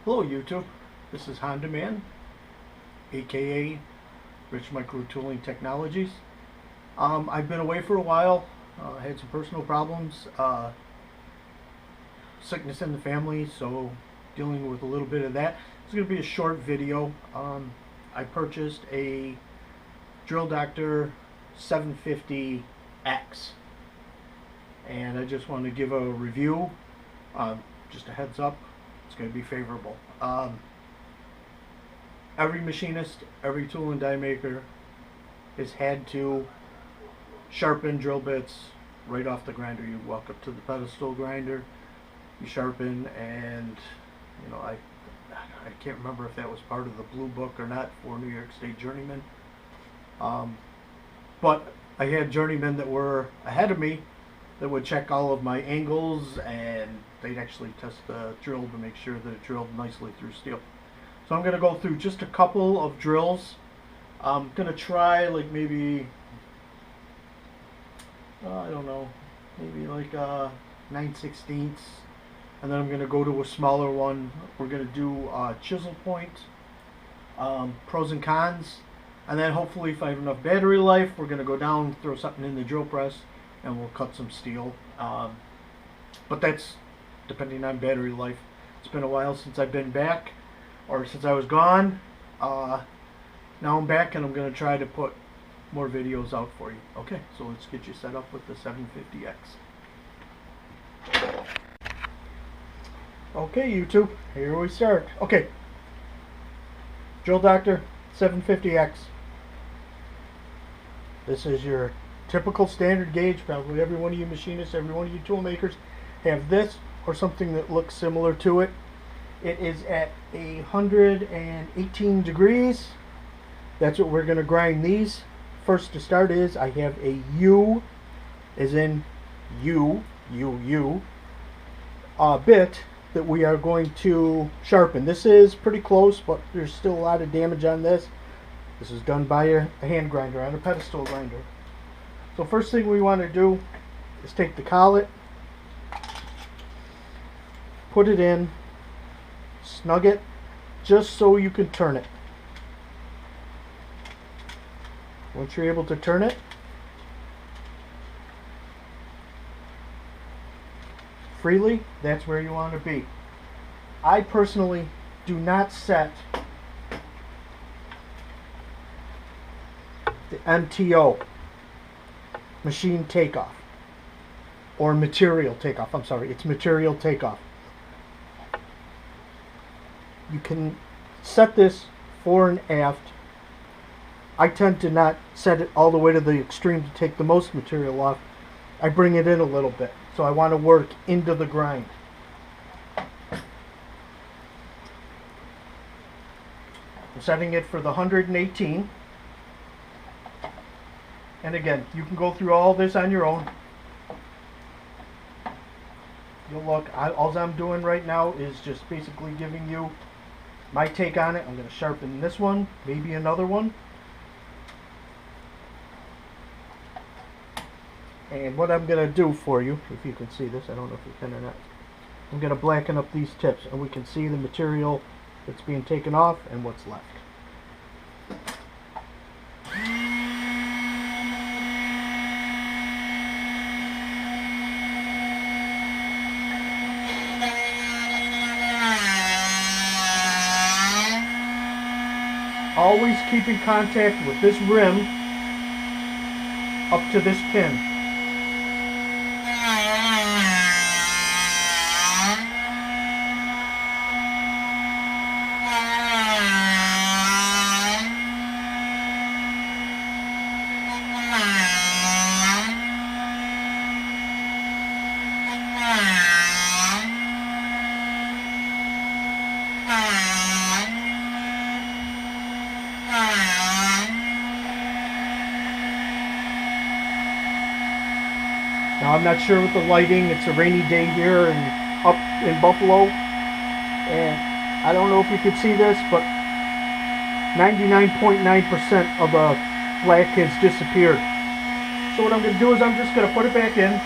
Hello YouTube, this is Honda Man, aka Rich Micro Tooling Technologies. I've been away for a while, had some personal problems, sickness in the family, so dealing with a little bit of that. It's going to be a short video. I purchased a Drill Doctor 750X, and I just want to give a review, just a heads up. It's going to be favorable. Every machinist, every tool and die maker has had to sharpen drill bits right off the grinder. You walk up to the pedestal grinder, you sharpen, and you know, I can't remember if that was part of the blue book or not for New York State journeymen. But I had journeymen that were ahead of me that would check all of my angles, and they'd actually test the drill to make sure that it drilled nicely through steel. So I'm going to go through just a couple of drills. I'm going to try like maybe, I don't know, maybe like 9/16, and then I'm going to go to a smaller one. We're going to do chisel point, pros and cons, and then hopefully if I have enough battery life, we're going to go down, throw something in the drill press, and we'll cut some steel. But that's depending on battery life. It's been a while since I've been back, or since I was gone. Now I'm back, and I'm going to try to put more videos out for you. Okay, so let's get you set up with the 750X. Okay, YouTube, here we start. Okay, Drill Doctor 750X. This is your typical standard gauge. Probably every one of you machinists, every one of you tool makers have this or something that looks similar to it. It is at 118 degrees. That's what we're going to grind these. First to start is I have a U, as in U, bit that we are going to sharpen. This is pretty close, but there's still a lot of damage on this. This is done by a hand grinder on a pedestal grinder. So first thing we want to do is take the collet, put it in, snug it, just so you can turn it. Once you're able to turn it, freely, that's where you want to be. I personally do not set the MTO, machine takeoff, or material takeoff. I'm sorry, it's material takeoff. You can set this fore and aft. I tend to not set it all the way to the extreme to take the most material off. I bring it in a little bit, so I want to work into the grind. I'm setting it for the 118. And again, you can go through all this on your own. You'll look, all I'm doing right now is just basically giving you my take on it. I'm going to sharpen this one, maybe another one. And what I'm going to do for you, if you can see this, I don't know if you can or not, I'm going to blacken up these tips, and we can see the material that's being taken off and what's left. Always keep in contact with this rim up to this pin. Now I'm not sure with the lighting, it's a rainy day here up in Buffalo, and I don't know if you can see this, but 99.9% of the black has disappeared. So what I'm going to do is I'm just going to put it back in.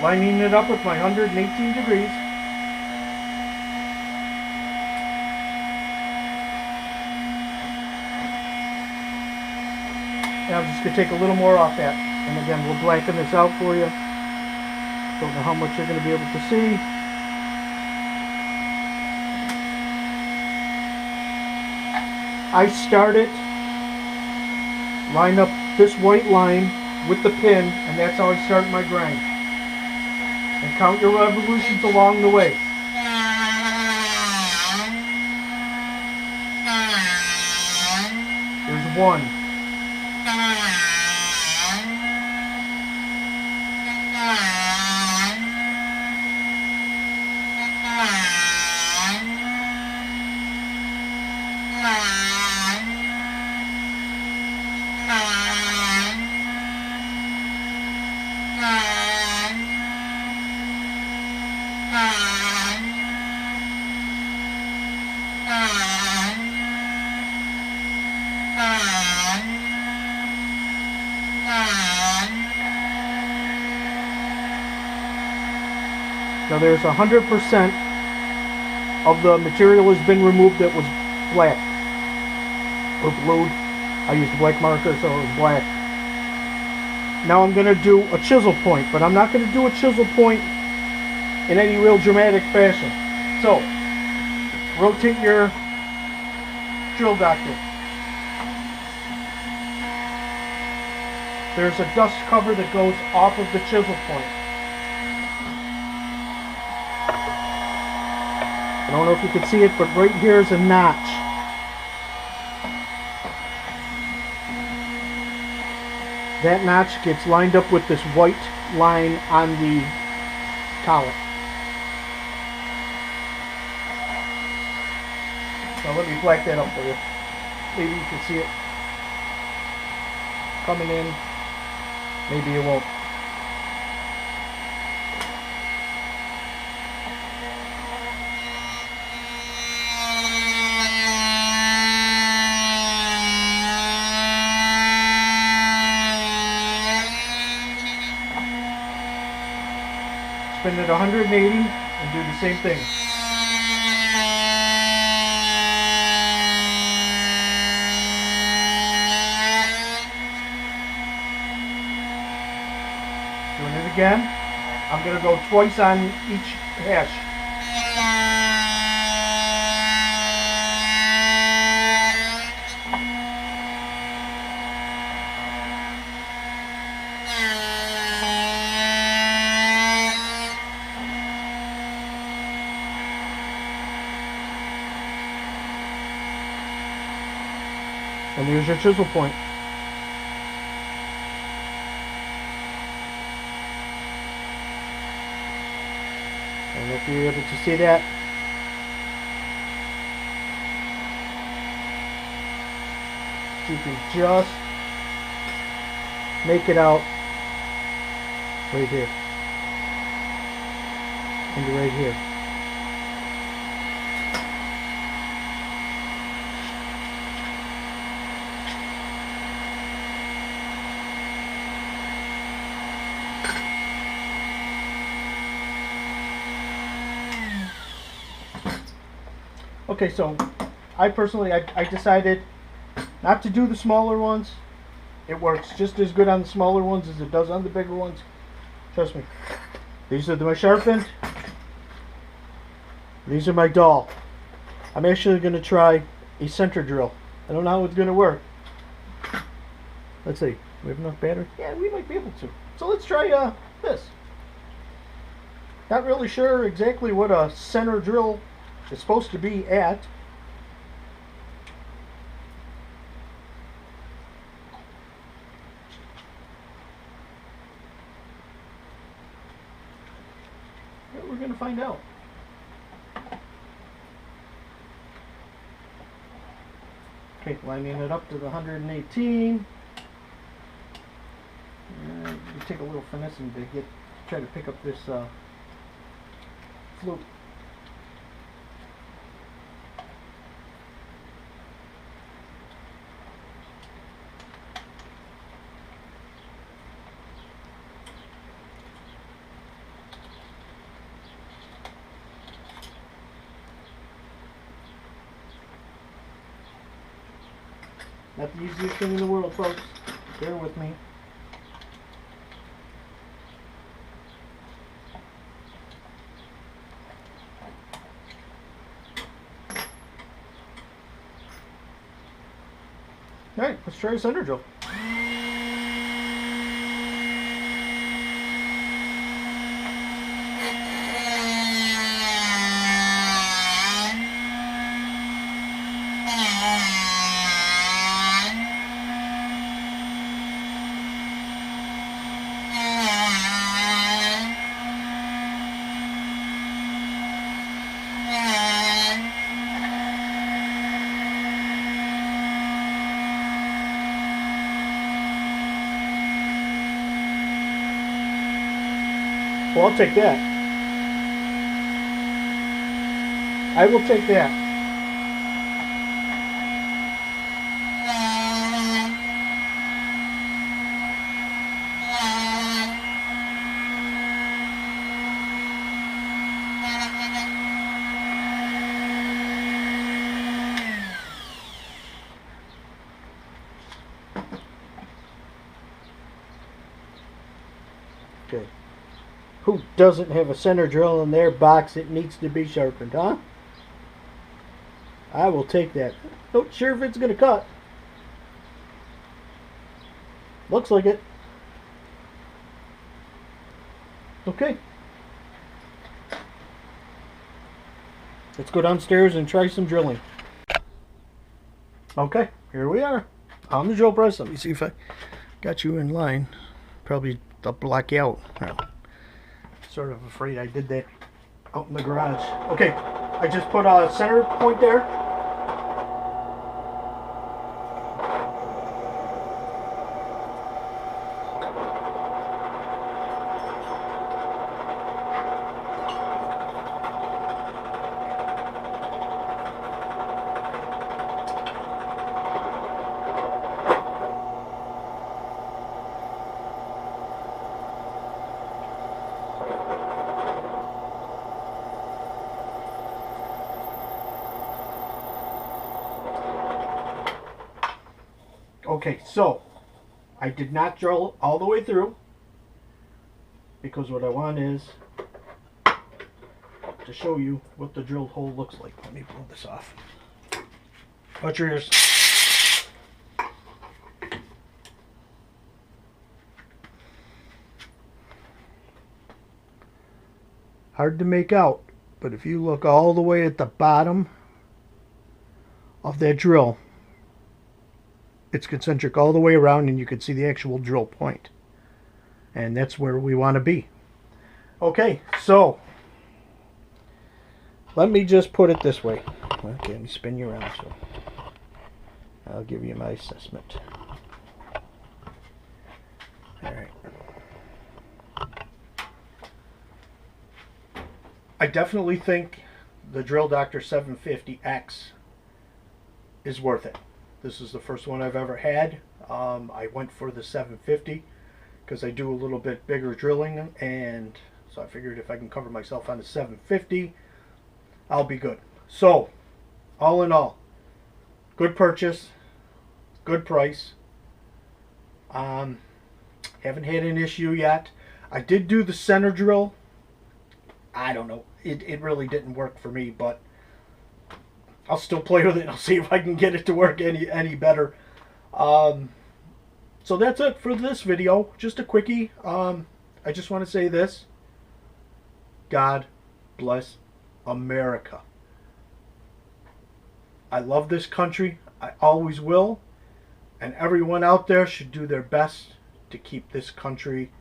Lining it up with my 118 degrees. And I'm just going to take a little more off that. And again, we'll blacken this out for you. Don't know how much you're going to be able to see. I start it, line up this white line with the pin, and that's how I start my grind. And count your revolutions along the way. There's 1. Now there's 100% of the material has been removed that was black or blued. I used a black marker, so it was black. Now I'm going to do a chisel point, but I'm not going to do a chisel point in any real dramatic fashion. So, rotate your drill doctor. There's a dust cover that goes off of the chisel point. I don't know if you can see it, but right here is a notch. That notch gets lined up with this white line on the collet. Now let me black that up for you. Maybe you can see it coming in. Maybe it won't. Spin it 180 and do the same thing. Doing it again. I'm going to go twice on each hash. And here's your chisel point. I don't know if you're able to see that. You can just make it out right here. And right here. Okay, so I personally, I decided not to do the smaller ones. It works just as good on the smaller ones as it does on the bigger ones. Trust me. These are my sharpened. These are my dull. I'm actually going to try a center drill. I don't know how it's going to work. Let's see. We have enough battery? Yeah, we might be able to. So let's try this. Not really sure exactly what a center drill is supposed to be at. But we're going to find out. Okay, lining it up to the 118. And you take a little finessing to try to pick up this flute. Not the easiest thing in the world, folks. Bear with me. Alright, let's try a center drill. Well, I'll take that. I will take that. Okay. Who doesn't have a center drill in their box that needs to be sharpened, huh? I will take that. Not sure if it's going to cut. Looks like it. Okay. Let's go downstairs and try some drilling. Okay, here we are on the drill press. Let me see if I got you in line. Probably I'll block you out. Sort of afraid I did that out in the garage. Okay, I just put a center point there. Okay, so I did not drill all the way through because what I want is to show you what the drilled hole looks like. Let me pull this off. Watch your ears. Hard to make out, but if you look all the way at the bottom of that drill, it's concentric all the way around and you can see the actual drill point. And that's where we want to be. Okay, so let me just put it this way. Okay, let me spin you around so I'll give you my assessment. Alright. I definitely think the Drill Doctor 750X is worth it. This is the first one I've ever had. I went for the 750 because I do a little bit bigger drilling, and so I figured if I can cover myself on the 750, I'll be good. So, all in all, good purchase, good price. Haven't had an issue yet. I did do the center drill. I don't know. It really didn't work for me, but I'll still play with it and I'll see if I can get it to work any better. So that's it for this video. Just a quickie. I just want to say this. God bless America. I love this country. I always will. And everyone out there should do their best to keep this country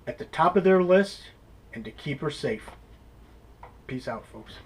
at the top of their list and to keep her safe. Peace out, folks.